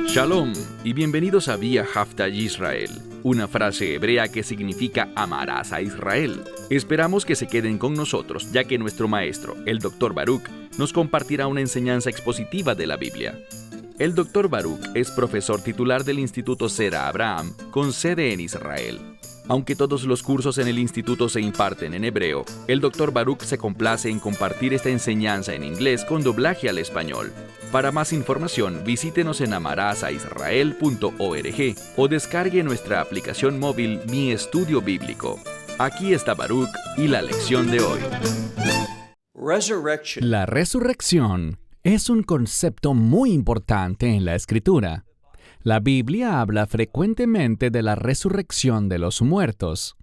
Shalom y bienvenidos a Vía Haftaj Israel, una frase hebrea que significa amarás a Israel. Esperamos que se queden con nosotros, ya que nuestro maestro, el Dr. Baruch, nos compartirá una enseñanza expositiva de la Biblia. El Dr. Baruch es profesor titular del Instituto Zera Abraham, con sede en Israel. Aunque todos los cursos en el instituto se imparten en hebreo, el Dr. Baruch se complace en compartir esta enseñanza en inglés con doblaje al español. Para más información, visítenos en amarasaisrael.org o descargue nuestra aplicación móvil Mi Estudio Bíblico. Aquí está Baruch y la lección de hoy. La resurrección es un concepto muy importante en la Escritura. La Biblia habla frecuentemente de la resurrección de los muertos.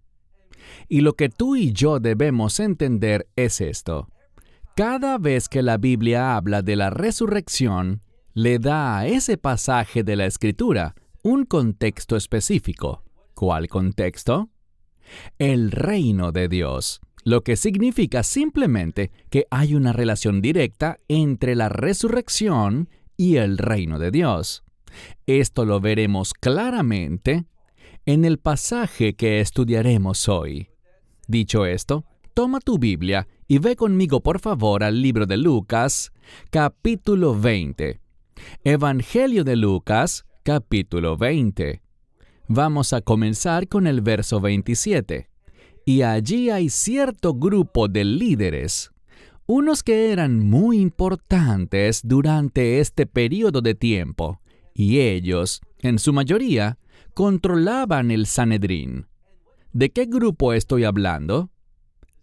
Y lo que tú y yo debemos entender es esto. Cada vez que la Biblia habla de la resurrección, le da a ese pasaje de la Escritura un contexto específico. ¿Cuál contexto? El reino de Dios, lo que significa simplemente que hay una relación directa entre la resurrección y el reino de Dios. Esto lo veremos claramente en el pasaje que estudiaremos hoy. Dicho esto, toma tu Biblia y ve conmigo por favor al libro de Lucas, capítulo 20. Evangelio de Lucas, capítulo 20. Vamos a comenzar con el verso 27. Y allí hay cierto grupo de líderes, unos que eran muy importantes durante este periodo de tiempo, y ellos, en su mayoría, controlaban el Sanedrín. ¿De qué grupo estoy hablando?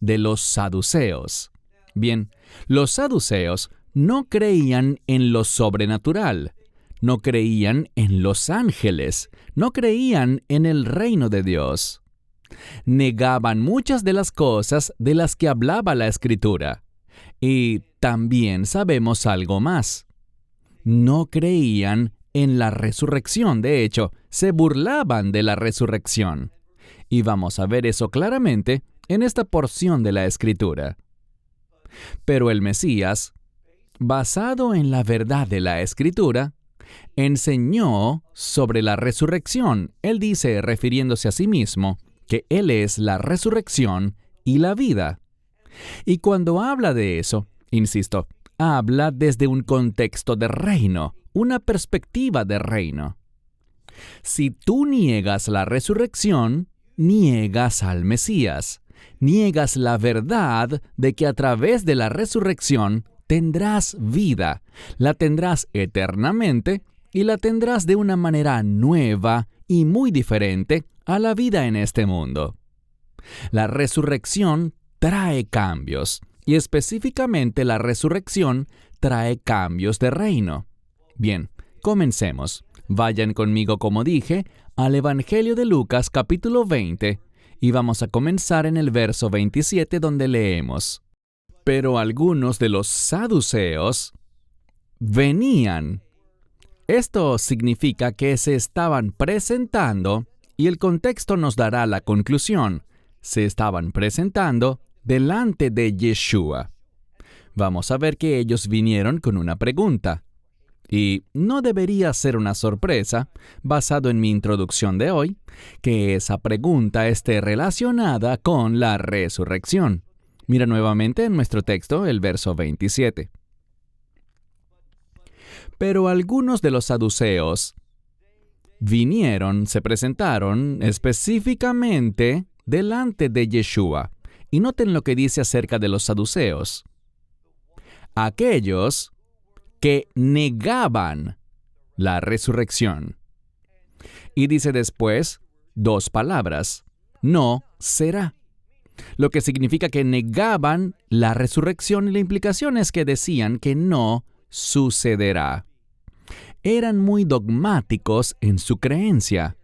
De los saduceos. Bien, los saduceos no creían en lo sobrenatural, no creían en los ángeles, no creían en el reino de Dios. Negaban muchas de las cosas de las que hablaba la Escritura. Y también sabemos algo más. No creían en la resurrección. De hecho, se burlaban de la resurrección. Y vamos a ver eso claramente en esta porción de la Escritura. Pero el Mesías, basado en la verdad de la Escritura, enseñó sobre la resurrección. Él dice, refiriéndose a sí mismo, que Él es la resurrección y la vida. Y cuando habla de eso, insisto, habla desde un contexto de reino, una perspectiva de reino. Si tú niegas la resurrección, niegas al Mesías, niegas la verdad de que a través de la resurrección tendrás vida, la tendrás eternamente y la tendrás de una manera nueva y muy diferente a la vida en este mundo. La resurrección trae cambios, y específicamente la resurrección trae cambios de reino. Bien, comencemos. Vayan conmigo, como dije, al Evangelio de Lucas, capítulo 20, y vamos a comenzar en el verso 27, donde leemos: Pero algunos de los saduceos venían. Esto significa que se estaban presentando, y el contexto nos dará la conclusión. Se estaban presentando delante de Yeshua. Vamos a ver que ellos vinieron con una pregunta. Y no debería ser una sorpresa, basado en mi introducción de hoy, que esa pregunta esté relacionada con la resurrección. Mira nuevamente en nuestro texto el verso 27. Pero algunos de los saduceos vinieron, se presentaron específicamente delante de Yeshua. Y noten lo que dice acerca de los saduceos. Aquellos que negaban la resurrección. Y dice después dos palabras: no será. Lo que significa que negaban la resurrección, y la implicación es que decían que no sucederá. Eran muy dogmáticos en su creencia.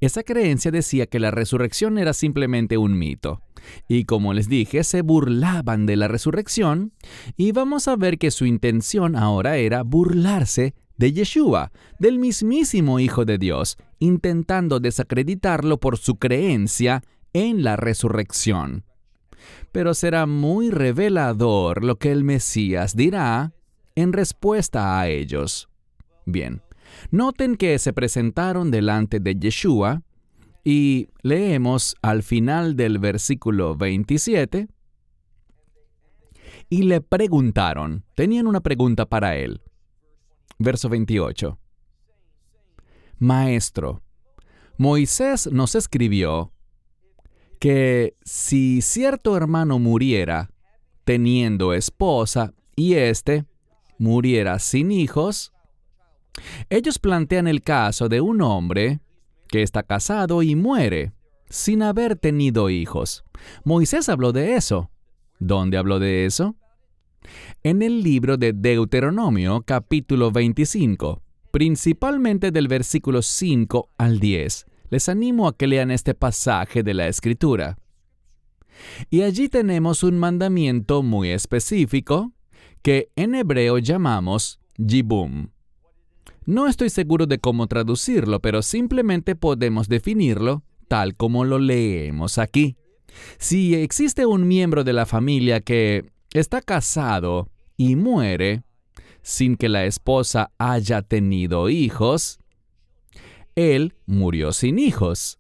Esa creencia decía que la resurrección era simplemente un mito. Y como les dije, se burlaban de la resurrección, y vamos a ver que su intención ahora era burlarse de Yeshua, del mismísimo Hijo de Dios, intentando desacreditarlo por su creencia en la resurrección. Pero será muy revelador lo que el Mesías dirá en respuesta a ellos. Bien, Noten que se presentaron delante de Yeshua y leemos al final del versículo 27, y le preguntaron, tenían una pregunta para él. Verso 28. Maestro, Moisés nos escribió que si cierto hermano muriera teniendo esposa y éste muriera sin hijos, ellos plantean el caso de un hombre que está casado y muere sin haber tenido hijos. Moisés habló de eso. ¿Dónde habló de eso? En el libro de Deuteronomio, capítulo 25, principalmente del versículo 5 al 10. Les animo a que lean este pasaje de la Escritura. Y allí tenemos un mandamiento muy específico que en hebreo llamamos yibum. No estoy seguro de cómo traducirlo, pero simplemente podemos definirlo tal como lo leemos aquí. Si existe un miembro de la familia que está casado y muere sin que la esposa haya tenido hijos, él murió sin hijos.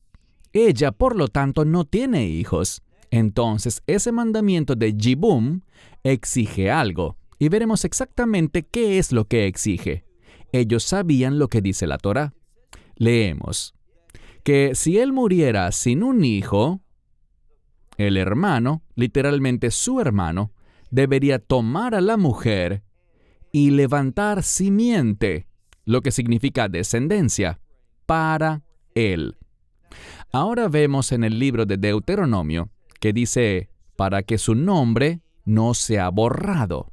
Ella, por lo tanto, no tiene hijos. Entonces, ese mandamiento de yibum exige algo, y veremos exactamente qué es lo que exige. Ellos sabían lo que dice la Torá. Leemos que si él muriera sin un hijo, el hermano, literalmente su hermano, debería tomar a la mujer y levantar simiente, lo que significa descendencia, para él. Ahora vemos en el libro de Deuteronomio que dice, para que su nombre no sea borrado.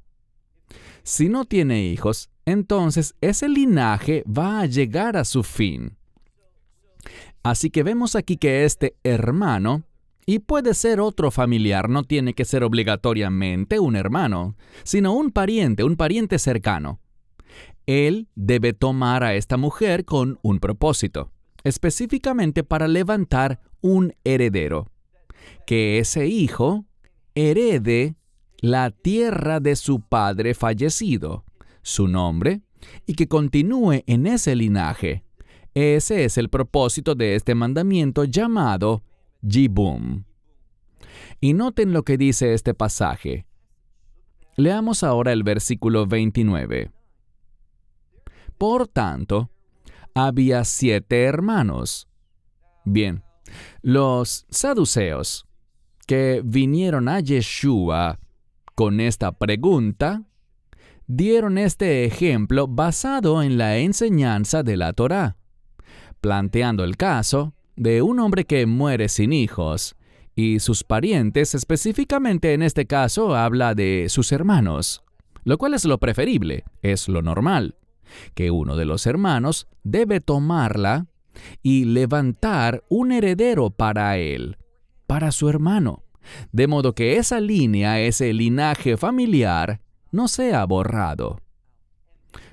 Si no tiene hijos, entonces ese linaje va a llegar a su fin. Así que vemos aquí que este hermano, y puede ser otro familiar, no tiene que ser obligatoriamente un hermano, sino un pariente cercano. Él debe tomar a esta mujer con un propósito, específicamente para levantar un heredero. Que ese hijo herede la tierra de su padre fallecido, su nombre, y que continúe en ese linaje. Ese es el propósito de este mandamiento llamado yibum. Y noten lo que dice este pasaje. Leamos ahora el versículo 29. Por tanto, había 7 hermanos. Bien, los saduceos que vinieron a Yeshua con esta pregunta, dieron este ejemplo basado en la enseñanza de la Torá, planteando el caso de un hombre que muere sin hijos, y sus parientes, específicamente en este caso, habla de sus hermanos, lo cual es lo preferible, es lo normal, que uno de los hermanos debe tomarla y levantar un heredero para él, para su hermano, de modo que esa línea, ese linaje familiar, no sea borrado.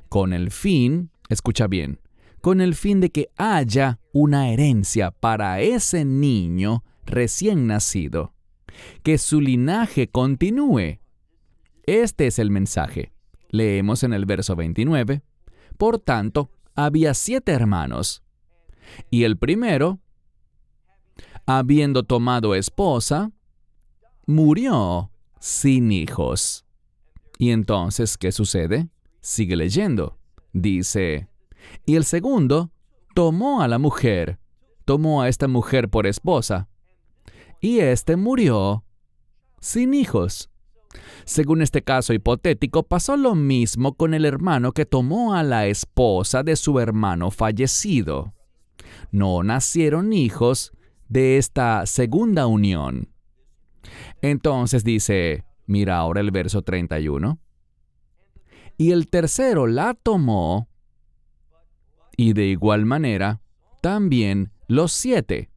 Con el fin, escucha bien, con el fin de que haya una herencia para ese niño recién nacido, que su linaje continúe. Este es el mensaje. Leemos en el verso 29. Por tanto, había 7 hermanos, y el primero, habiendo tomado esposa, murió sin hijos. Y entonces, ¿qué sucede? Sigue leyendo. Dice, y el segundo tomó a la mujer, tomó a esta mujer por esposa, y éste murió sin hijos. Según este caso hipotético, pasó lo mismo con el hermano que tomó a la esposa de su hermano fallecido. No nacieron hijos de esta segunda unión. Entonces dice, mira ahora el verso 31. Y el tercero la tomó, y de igual manera, también los 7.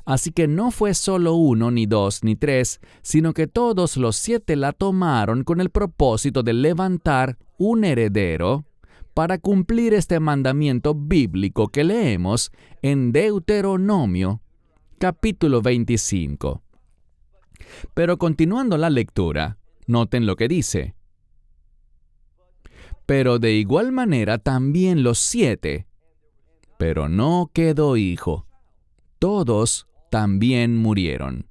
Así que no fue solo 1, ni 2, ni 3, sino que todos los 7 la tomaron con el propósito de levantar un heredero para cumplir este mandamiento bíblico que leemos en Deuteronomio, capítulo 25. Pero continuando la lectura, noten lo que dice. Pero de igual manera también los 7, pero no quedó hijo. Todos también murieron.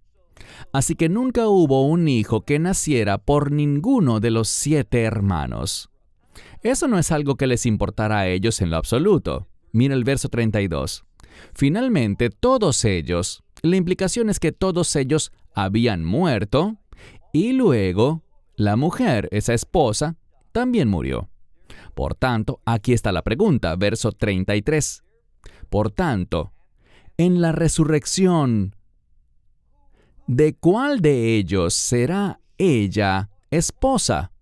Así que nunca hubo un hijo que naciera por ninguno de los 7 hermanos. Eso no es algo que les importara a ellos en lo absoluto. Mira el verso 32. Finalmente, todos ellos, la implicación es que todos ellos habían muerto, y luego la mujer, esa esposa, también murió. Por tanto, aquí está la pregunta, verso 33. Por tanto, en la resurrección, ¿de cuál de ellos será ella esposa?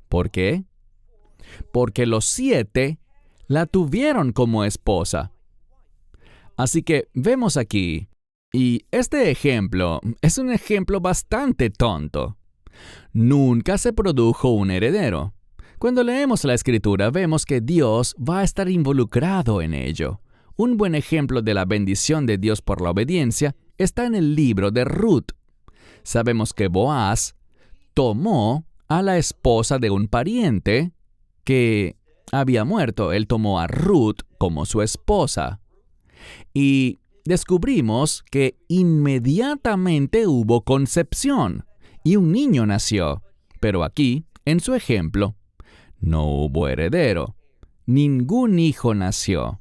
¿Por qué? Porque los 7 la tuvieron como esposa. Así que vemos aquí, y este ejemplo es un ejemplo bastante tonto. Nunca se produjo un heredero. Cuando leemos la Escritura vemos que Dios va a estar involucrado en ello. Un buen ejemplo de la bendición de Dios por la obediencia está en el libro de Ruth. Sabemos que Boaz tomó a la esposa de un pariente que había muerto. Él tomó a Ruth como su esposa. Y descubrimos que inmediatamente hubo concepción y un niño nació. Pero aquí, en su ejemplo, no hubo heredero. Ningún hijo nació.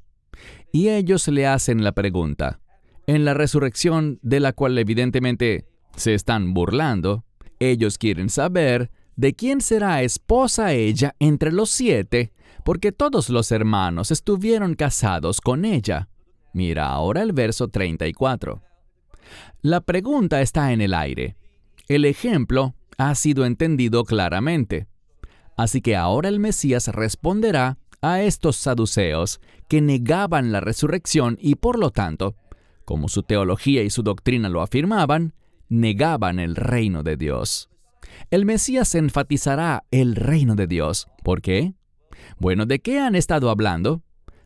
Y ellos le hacen la pregunta. En la resurrección, de la cual evidentemente se están burlando, ellos quieren saber de quién será esposa ella entre los 7, porque todos los hermanos estuvieron casados con ella. Mira ahora el verso 34. La pregunta está en el aire. El ejemplo ha sido entendido claramente. Así que ahora el Mesías responderá a estos saduceos que negaban la resurrección y por lo tanto, como su teología y su doctrina lo afirmaban, negaban el reino de Dios. El Mesías enfatizará el reino de Dios. ¿Por qué? Bueno, ¿de qué han estado hablando?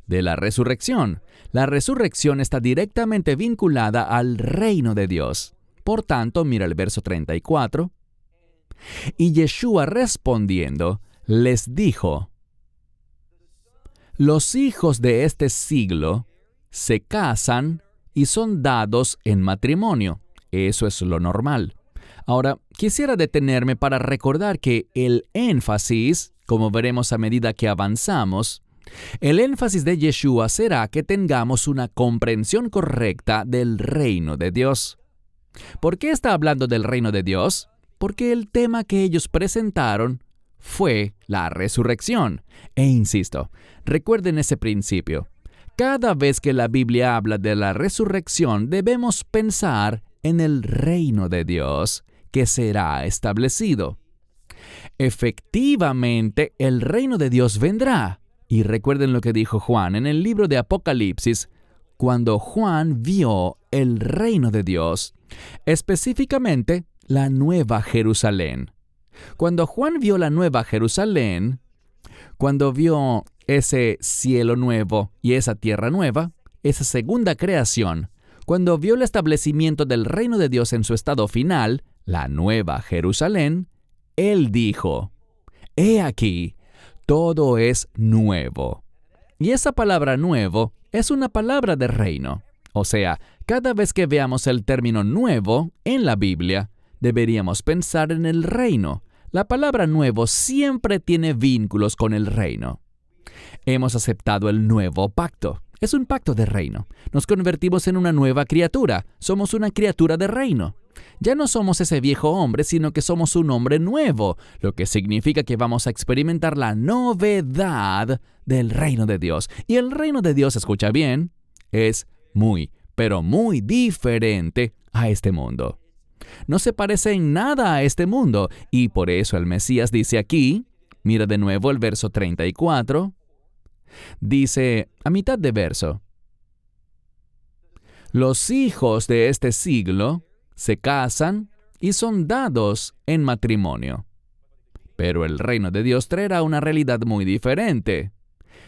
De la resurrección. La resurrección está directamente vinculada al reino de Dios. Por tanto, mira el verso 34. Y Yeshua respondiendo, les dijo, los hijos de este siglo se casan y son dados en matrimonio. Eso es lo normal. Ahora, quisiera detenerme para recordar que el énfasis, como veremos a medida que avanzamos, el énfasis de Yeshua será que tengamos una comprensión correcta del reino de Dios. ¿Por qué está hablando del reino de Dios? Porque el tema que ellos presentaron fue la resurrección. E insisto, recuerden ese principio. Cada vez que la Biblia habla de la resurrección, debemos pensar en el reino de Dios que será establecido. Efectivamente, el reino de Dios vendrá. Y recuerden lo que dijo Juan en el libro de Apocalipsis, cuando Juan vio el reino de Dios, específicamente la Nueva Jerusalén. Cuando Juan vio la Nueva Jerusalén, cuando vio ese cielo nuevo y esa tierra nueva, esa segunda creación, cuando vio el establecimiento del reino de Dios en su estado final, la Nueva Jerusalén, él dijo, «He aquí, todo es nuevo». Y esa palabra nuevo es una palabra de reino. O sea, cada vez que veamos el término nuevo en la Biblia, deberíamos pensar en el reino. La palabra nuevo siempre tiene vínculos con el reino. Hemos aceptado el nuevo pacto. Es un pacto de reino. Nos convertimos en una nueva criatura. Somos una criatura de reino. Ya no somos ese viejo hombre, sino que somos un hombre nuevo, lo que significa que vamos a experimentar la novedad del reino de Dios. Y el reino de Dios, escucha bien, es muy, pero muy diferente a este mundo. No se parece en nada a este mundo, y por eso el Mesías dice aquí, mira de nuevo el verso 34, dice a mitad de verso, los hijos de este siglo se casan y son dados en matrimonio. Pero el reino de Dios traerá una realidad muy diferente.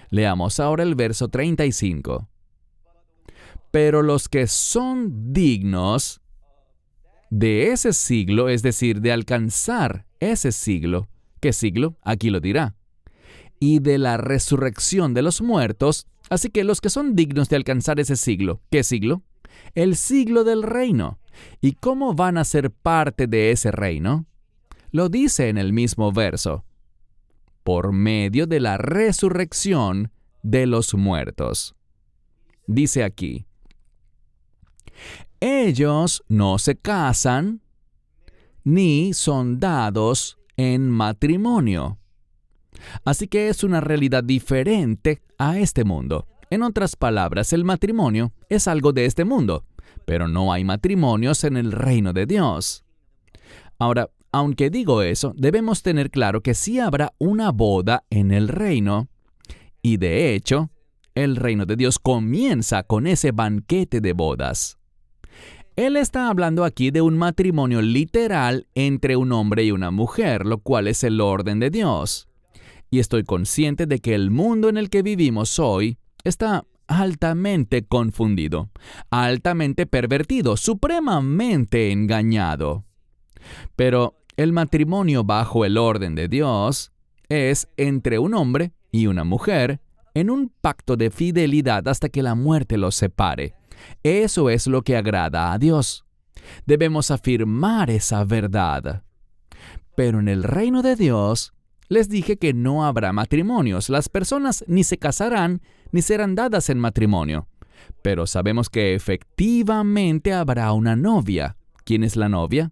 Leamos ahora el verso 35. Pero los que son dignos de ese siglo, es decir, de alcanzar ese siglo, ¿qué siglo? Aquí lo dirá. Y de la resurrección de los muertos, Así que los que son dignos de alcanzar ese siglo, ¿qué siglo? El siglo del reino. ¿Y cómo van a ser parte de ese reino? Lo dice en el mismo verso. Por medio de la resurrección de los muertos. Dice aquí, ellos no se casan ni son dados en matrimonio. Así que es una realidad diferente a este mundo. En otras palabras, el matrimonio es algo de este mundo, pero no hay matrimonios en el reino de Dios. Ahora, aunque digo eso, debemos tener claro que sí habrá una boda en el reino, y de hecho, el reino de Dios comienza con ese banquete de bodas. Él está hablando aquí de un matrimonio literal entre un hombre y una mujer, lo cual es el orden de Dios. Y estoy consciente de que el mundo en el que vivimos hoy está altamente confundido, altamente pervertido, supremamente engañado. Pero el matrimonio bajo el orden de Dios es entre un hombre y una mujer en un pacto de fidelidad hasta que la muerte los separe. Eso es lo que agrada a Dios. Debemos afirmar esa verdad. Pero en el reino de Dios, les dije que no habrá matrimonios. Las personas ni se casarán ni serán dadas en matrimonio. Pero sabemos que efectivamente habrá una novia. ¿Quién es la novia?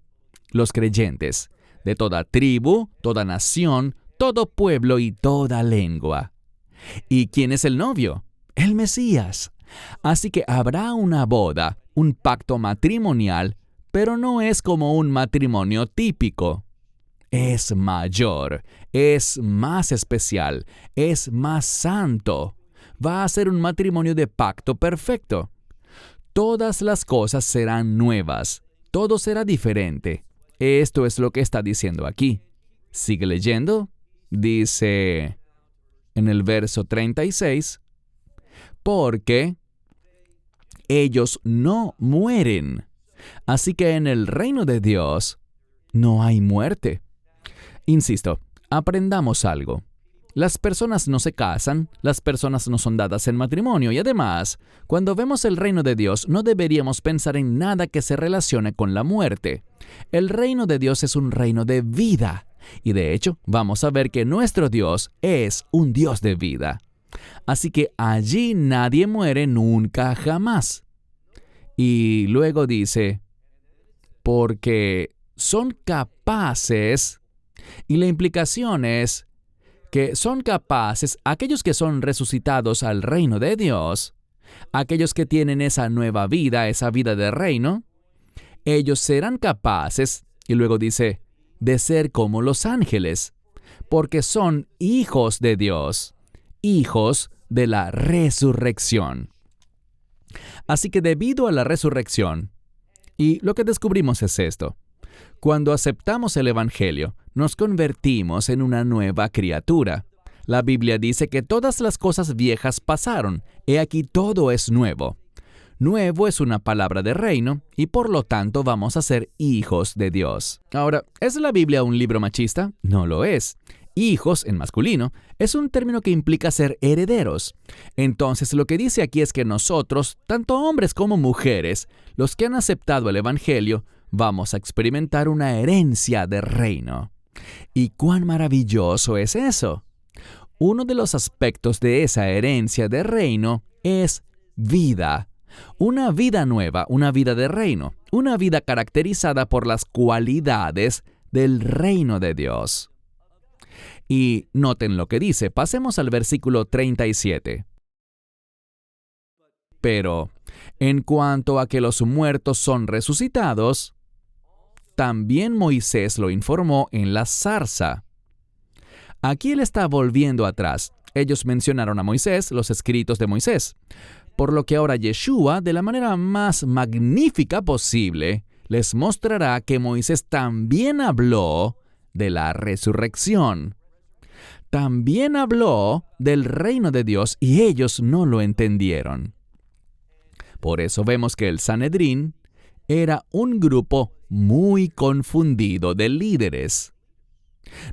Los creyentes, de toda tribu, toda nación, todo pueblo y toda lengua. ¿Y quién es el novio? El Mesías. Así que habrá una boda, un pacto matrimonial, pero no es como un matrimonio típico. Es mayor, es más especial, es más santo. Va a ser un matrimonio de pacto perfecto. Todas las cosas serán nuevas, todo será diferente. Esto es lo que está diciendo aquí. Sigue leyendo. Dice en el verso 36, porque ellos no mueren. Así que en el reino de Dios no hay muerte. Insisto, aprendamos algo. Las personas no se casan, las personas no son dadas en matrimonio y además, cuando vemos el reino de Dios, no deberíamos pensar en nada que se relacione con la muerte. El reino de Dios es un reino de vida y de hecho vamos a ver que nuestro Dios es un Dios de vida. Así que allí nadie muere nunca jamás. Y luego dice, porque son capaces, y la implicación es que son capaces, aquellos que son resucitados al reino de Dios, aquellos que tienen esa nueva vida, esa vida de reino, ellos serán capaces, y luego dice, de ser como los ángeles, porque son hijos de Dios, hijos de la resurrección. Así que debido a la resurrección, y lo que descubrimos es esto, cuando aceptamos el Evangelio, nos convertimos en una nueva criatura. La Biblia dice que todas las cosas viejas pasaron, he aquí todo es nuevo. Nuevo es una palabra de reino y por lo tanto vamos a ser hijos de Dios. Ahora, ¿es la Biblia un libro machista? No lo es. Hijos, en masculino, es un término que implica ser herederos. Entonces, lo que dice aquí es que nosotros, tanto hombres como mujeres, los que han aceptado el Evangelio, vamos a experimentar una herencia de reino. ¿Y cuán maravilloso es eso? Uno de los aspectos de esa herencia de reino es vida. Una vida nueva, una vida de reino, una vida caracterizada por las cualidades del reino de Dios. Y noten lo que dice, pasemos al versículo 37. Pero, en cuanto a que los muertos son resucitados, también Moisés lo informó en la zarza. Aquí él está volviendo atrás. Ellos mencionaron a Moisés, los escritos de Moisés. Por lo que ahora Yeshua, de la manera más magnífica posible, les mostrará que Moisés también habló de la resurrección. También habló del reino de Dios y ellos no lo entendieron. Por eso vemos que el Sanedrín era un grupo muy confundido de líderes.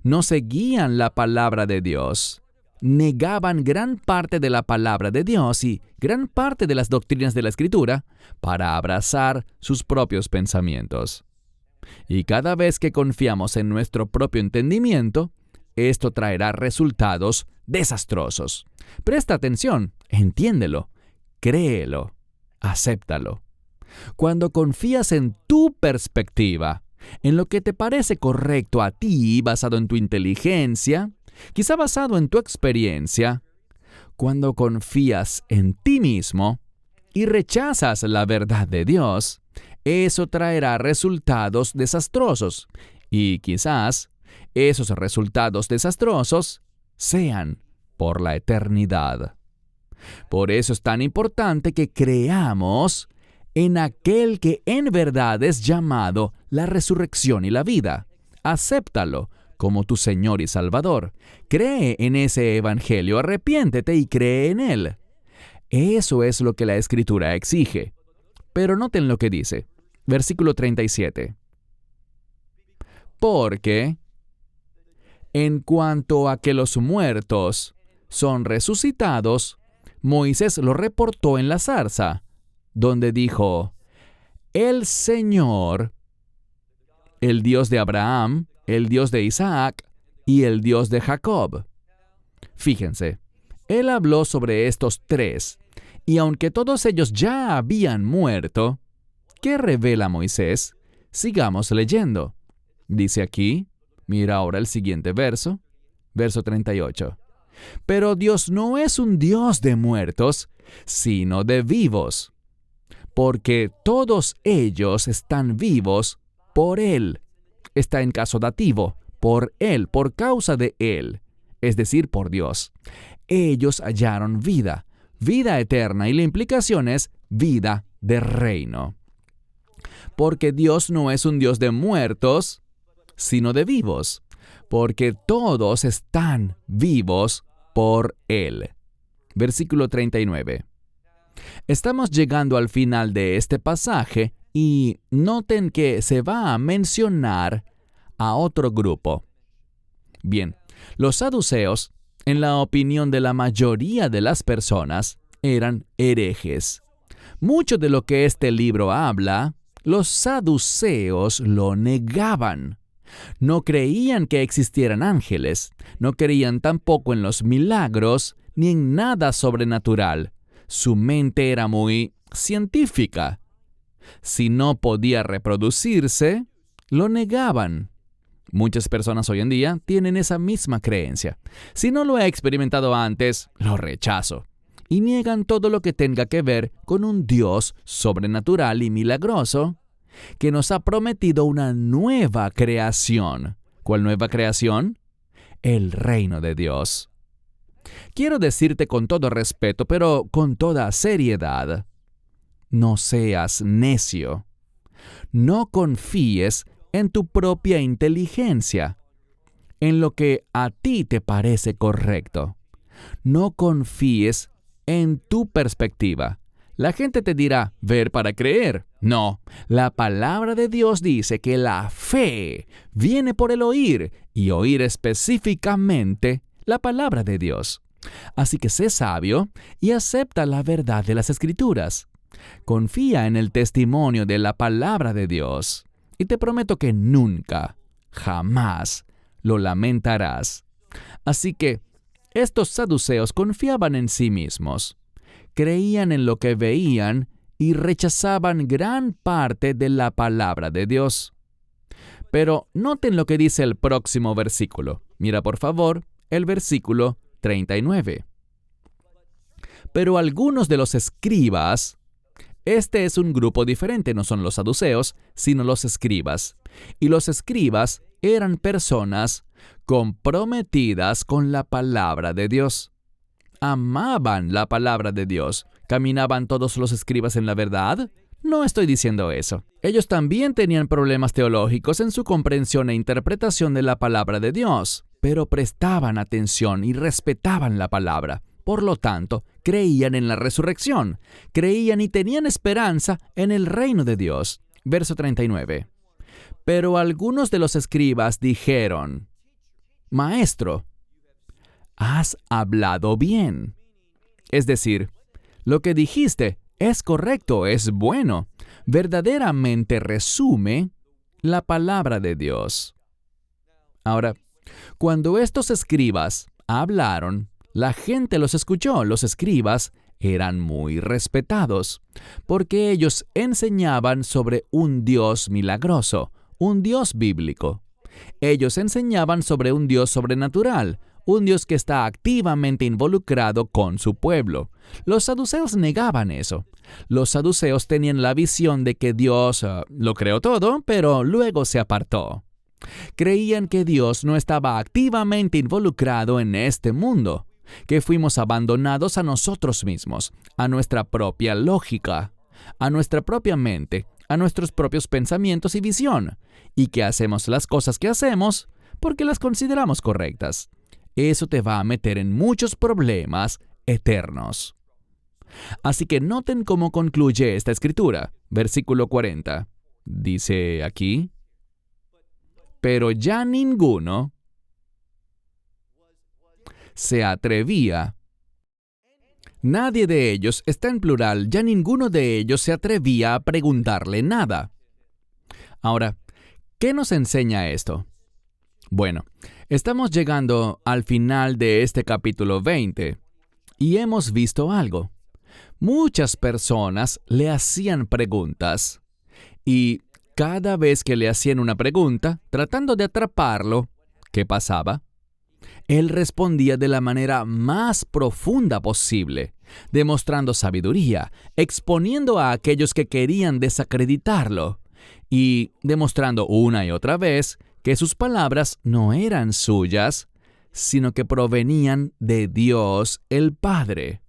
No seguían la palabra de Dios. negaban gran parte de la palabra de Dios y gran parte de las doctrinas de la Escritura para abrazar sus propios pensamientos. Y cada vez que confiamos en nuestro propio entendimiento, esto traerá resultados desastrosos. Presta atención, entiéndelo, créelo, acéptalo. Cuando confías en tu perspectiva, en lo que te parece correcto a ti, basado en tu inteligencia, quizá basado en tu experiencia, cuando confías en ti mismo y rechazas la verdad de Dios, eso traerá resultados desastrosos. Y quizás esos resultados desastrosos sean por la eternidad. Por eso es tan importante que creamos en aquel que en verdad es llamado la resurrección y la vida. Acéptalo como tu Señor y Salvador. Cree en ese Evangelio, arrepiéntete y cree en él. Eso es lo que la Escritura exige. Pero noten lo que dice. Versículo 37. Porque, en cuanto a que los muertos son resucitados, Moisés lo reportó en la zarza, donde dijo: el Señor, el Dios de Abraham, el Dios de Isaac y el Dios de Jacob. Fíjense, él habló sobre estos tres, y aunque todos ellos ya habían muerto, ¿qué revela Moisés? Sigamos leyendo. Dice aquí, mira ahora el siguiente verso, verso 38. Pero Dios no es un Dios de muertos, sino de vivos, porque todos ellos están vivos por Él. Está en caso dativo, por Él, por causa de Él, es decir, por Dios. Ellos hallaron vida, vida eterna, y la implicación es vida de reino. Porque Dios no es un Dios de muertos, sino de vivos, porque todos están vivos por Él. Versículo 39. Estamos llegando al final de este pasaje y noten que se va a mencionar a otro grupo. Bien, los saduceos, en la opinión de la mayoría de las personas, eran herejes. Mucho de lo que este libro habla, los saduceos lo negaban. No creían que existieran ángeles, no creían tampoco en los milagros ni en nada sobrenatural. Su mente era muy científica. Si no podía reproducirse, lo negaban. Muchas personas hoy en día tienen esa misma creencia. Si no lo he experimentado antes, lo rechazo. Y niegan todo lo que tenga que ver con un Dios sobrenatural y milagroso que nos ha prometido una nueva creación. ¿Cuál nueva creación? El reino de Dios. Quiero decirte con todo respeto, pero con toda seriedad, no seas necio. No confíes en tu propia inteligencia, en lo que a ti te parece correcto. No confíes en tu perspectiva. La gente te dirá, ver para creer. No, la palabra de Dios dice que la fe viene por el oír, y oír específicamente la palabra de Dios. Así que sé sabio y acepta la verdad de las Escrituras. Confía en el testimonio de la palabra de Dios, y te prometo que nunca, jamás lo lamentarás. Así que estos saduceos confiaban en sí mismos, creían en lo que veían y rechazaban gran parte de la palabra de Dios. Pero noten lo que dice el próximo versículo. Mira por favor el versículo 39. Pero algunos de los escribas, este es un grupo diferente, no son los saduceos, sino los escribas. Y los escribas eran personas comprometidas con la palabra de Dios. Amaban la palabra de Dios. ¿Caminaban todos los escribas en la verdad? No estoy diciendo eso. Ellos también tenían problemas teológicos en su comprensión e interpretación de la palabra de Dios, pero prestaban atención y respetaban la palabra. Por lo tanto, creían en la resurrección, creían y tenían esperanza en el reino de Dios. Verso 39. Pero algunos de los escribas dijeron: Maestro, has hablado bien. Es decir, lo que dijiste es correcto, es bueno. Verdaderamente resume la palabra de Dios. Ahora, cuando estos escribas hablaron, la gente los escuchó. Los escribas eran muy respetados, porque ellos enseñaban sobre un Dios milagroso, un Dios bíblico. Ellos enseñaban sobre un Dios sobrenatural, un Dios que está activamente involucrado con su pueblo. Los saduceos negaban eso. Los saduceos tenían la visión de que Dios lo creó todo, pero luego se apartó. Creían que Dios no estaba activamente involucrado en este mundo, que fuimos abandonados a nosotros mismos, a nuestra propia lógica, a nuestra propia mente, a nuestros propios pensamientos y visión, y que hacemos las cosas que hacemos porque las consideramos correctas. Eso te va a meter en muchos problemas eternos. Así que noten cómo concluye esta escritura. Versículo 40. Dice aquí: pero ya ninguno se atrevía. Nadie de ellos, está en plural, ya ninguno de ellos se atrevía a preguntarle nada. Ahora, ¿qué nos enseña esto? Bueno, estamos llegando al final de este capítulo 20 y hemos visto algo. Muchas personas le hacían preguntas y cada vez que le hacían una pregunta, tratando de atraparlo, ¿qué pasaba? Él respondía de la manera más profunda posible, demostrando sabiduría, exponiendo a aquellos que querían desacreditarlo y demostrando una y otra vez que sus palabras no eran suyas, sino que provenían de Dios el Padre.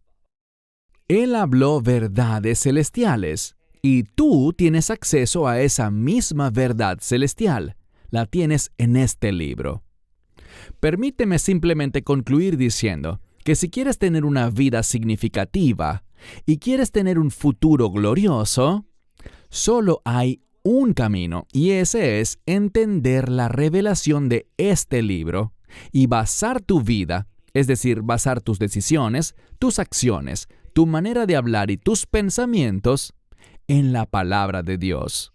Él habló verdades celestiales, y tú tienes acceso a esa misma verdad celestial. La tienes en este libro. Permíteme simplemente concluir diciendo que si quieres tener una vida significativa y quieres tener un futuro glorioso, solo hay un camino, y ese es entender la revelación de este libro y basar tu vida, es decir, basar tus decisiones, tus acciones, tu manera de hablar y tus pensamientos en la palabra de Dios.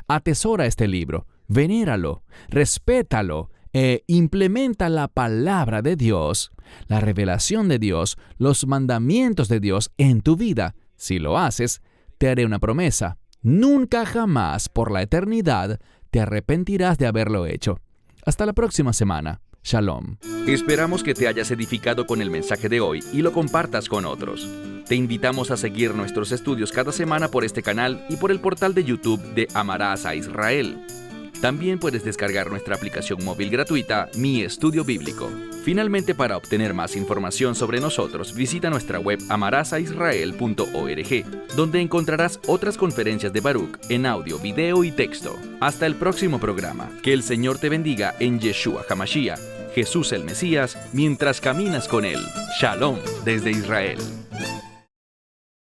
Atesora este libro, venéralo, respétalo e implementa la palabra de Dios, la revelación de Dios, los mandamientos de Dios en tu vida. Si lo haces, te haré una promesa. Nunca jamás por la eternidad te arrepentirás de haberlo hecho. Hasta la próxima semana. Shalom. Esperamos que te hayas edificado con el mensaje de hoy y lo compartas con otros. Te invitamos a seguir nuestros estudios cada semana por este canal y por el portal de YouTube de Amarás a Israel. También puedes descargar nuestra aplicación móvil gratuita, Mi Estudio Bíblico. Finalmente, para obtener más información sobre nosotros, visita nuestra web amarasaisrael.org, donde encontrarás otras conferencias de Baruch en audio, video y texto. Hasta el próximo programa. Que el Señor te bendiga en Yeshua HaMashiach, Jesús el Mesías, mientras caminas con Él. Shalom desde Israel.